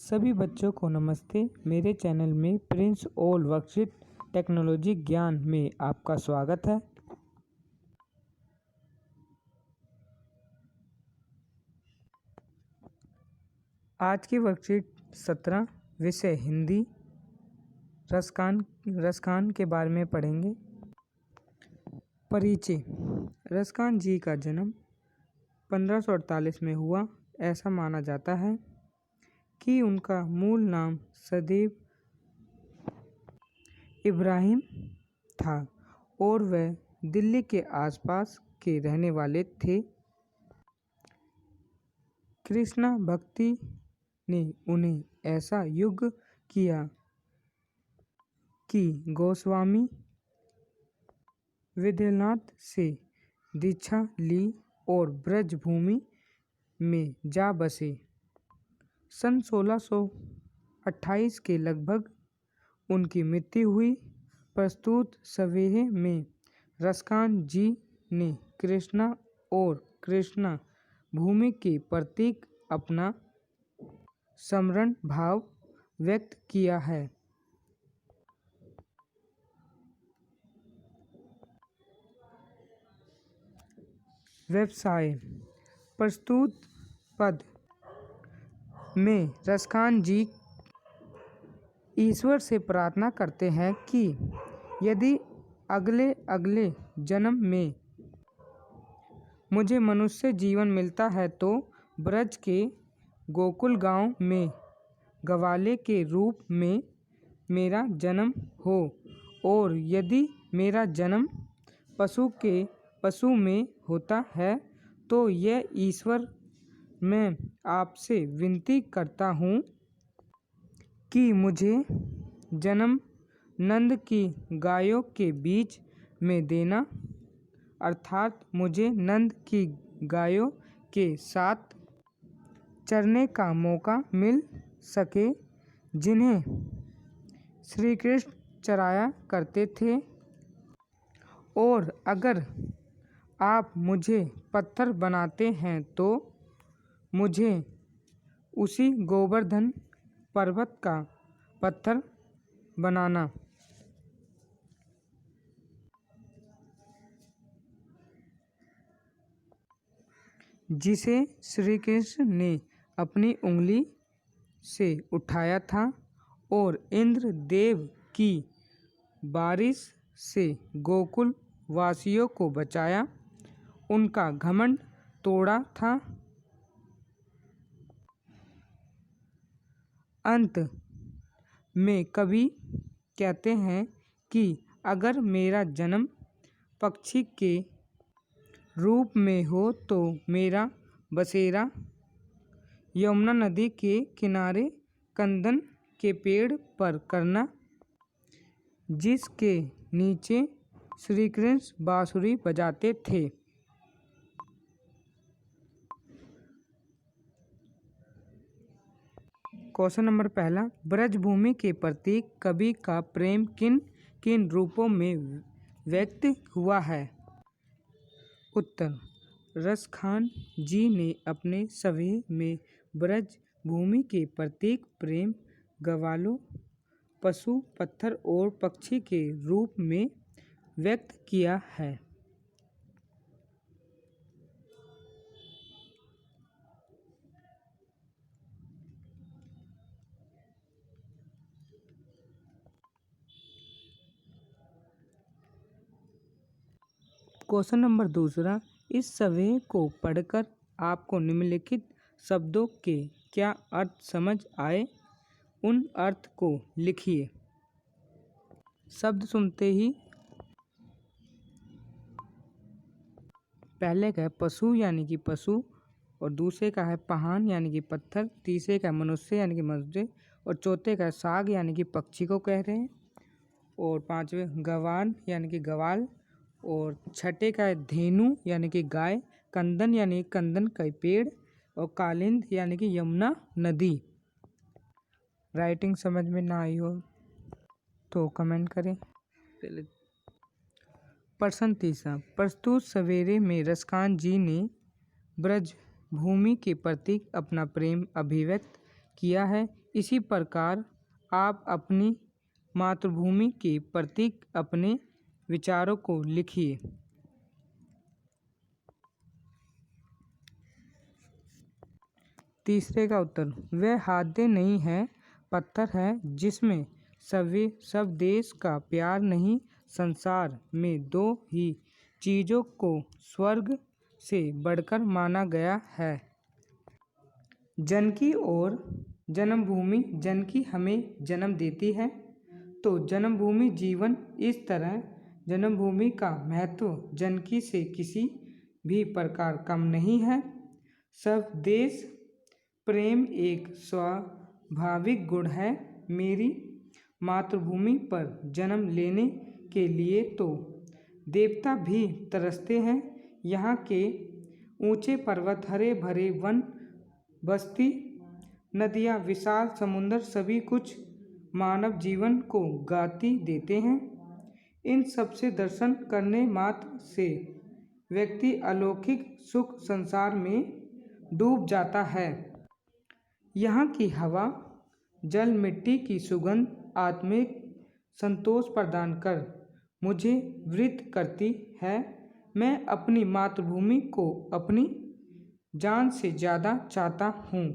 सभी बच्चों को नमस्ते। मेरे चैनल में प्रिंस ऑल वर्कशीट टेक्नोलॉजी ज्ञान में आपका स्वागत है। आज की वर्कशीट 17 विषय हिंदी रसखान के बारे में पढ़ेंगे। परिचय। रसखान जी का जन्म 1548 में हुआ। ऐसा माना जाता है कि उनका मूल नाम सदैव इब्राहिम था और वह दिल्ली के आसपास के रहने वाले थे। कृष्णा भक्ति ने उन्हें ऐसा युग किया कि गोस्वामी विद्यानाथ से दीक्षा ली और ब्रजभूमि में जा बसे। सन 1628 के लगभग उनकी मृत्यु हुई। प्रस्तुत सवेरे में रसखान जी ने कृष्णा और कृष्णा भूमि के प्रतीक अपना स्मरण भाव व्यक्त किया है। व्यवसाय। प्रस्तुत पद में रसखान जी ईश्वर से प्रार्थना करते हैं कि यदि अगले जन्म में मुझे मनुष्य जीवन मिलता है तो ब्रज के गोकुल गांव में गवाले के रूप में मेरा जन्म हो, और यदि मेरा जन्म पशु में होता है तो यह ईश्वर मैं आपसे विनती करता हूँ कि मुझे जन्म नंद की गायों के बीच में देना, अर्थात मुझे नंद की गायों के साथ चरने का मौका मिल सके जिन्हें श्री कृष्ण चराया करते थे। और अगर आप मुझे पत्थर बनाते हैं तो मुझे उसी गोवर्धन पर्वत का पत्थर बनाना, जिसे श्री कृष्ण ने अपनी उंगली से उठाया था और इंद्र देव की बारिश से गोकुल वासियों को बचाया, उनका घमंड तोड़ा था। अंत में कवि कहते हैं कि अगर मेरा जन्म पक्षी के रूप में हो तो मेरा बसेरा यमुना नदी के किनारे कंदन के पेड़ पर करना, जिसके नीचे श्री कृष्ण बांसुरी बजाते थे। क्वेश्चन नंबर पहला, ब्रजभूमि के प्रति कवि का प्रेम किन किन रूपों में व्यक्त हुआ है? उत्तर, रसखान जी ने अपने सवेरे में ब्रज भूमि के प्रतीक प्रेम गवालों, पशु, पत्थर और पक्षी के रूप में व्यक्त किया है। क्वेश्चन नंबर दूसरा, इस सवेरे को पढ़कर आपको निम्नलिखित शब्दों के क्या अर्थ समझ आए, उन अर्थ को लिखिए। शब्द सुनते ही पहले का है पशु यानी कि पशु, और दूसरे का है पहान यानी कि पत्थर, तीसरे का है मनुष्य यानी कि मनुष्य, और चौथे का है साग यानी कि पक्षी को कह रहे हैं, और पांचवें गवान यानी कि गवाल, और छठे का है धेनु यानी कि गाय, कंदन यानी कंदन का पेड़, और कालिंद यानी कि यमुना नदी। राइटिंग समझ में ना आई हो तो कमेंट करें। प्रश्न तीसरा, प्रस्तुत सवेरे में रसखान जी ने ब्रज भूमि के प्रति अपना प्रेम अभिव्यक्त किया है। इसी प्रकार आप अपनी मातृभूमि के प्रति अपने विचारों को लिखिए। तीसरे का उत्तर, वह हादे नहीं है, पत्थर है जिसमें सब देश का प्यार नहीं। संसार में दो ही चीज़ों को स्वर्ग से बढ़कर माना गया है, जनकी और जन्मभूमि। जनकी हमें जन्म देती है तो जन्मभूमि जीवन। इस तरह जन्मभूमि का महत्व जनकी से किसी भी प्रकार कम नहीं है। सब देश प्रेम एक स्वाभाविक गुण है। मेरी मातृभूमि पर जन्म लेने के लिए तो देवता भी तरसते हैं। यहाँ के ऊंचे पर्वत, हरे भरे वन, बस्ती नदियाँ, विशाल समुद्र सभी कुछ मानव जीवन को गाती देते हैं। इन सब से दर्शन करने मात्र से व्यक्ति अलौकिक सुख संसार में डूब जाता है। यहाँ की हवा, जल, मिट्टी की सुगंध आत्मिक संतोष प्रदान कर मुझे वृत्त करती है। मैं अपनी मातृभूमि को अपनी जान से ज़्यादा चाहता हूँ।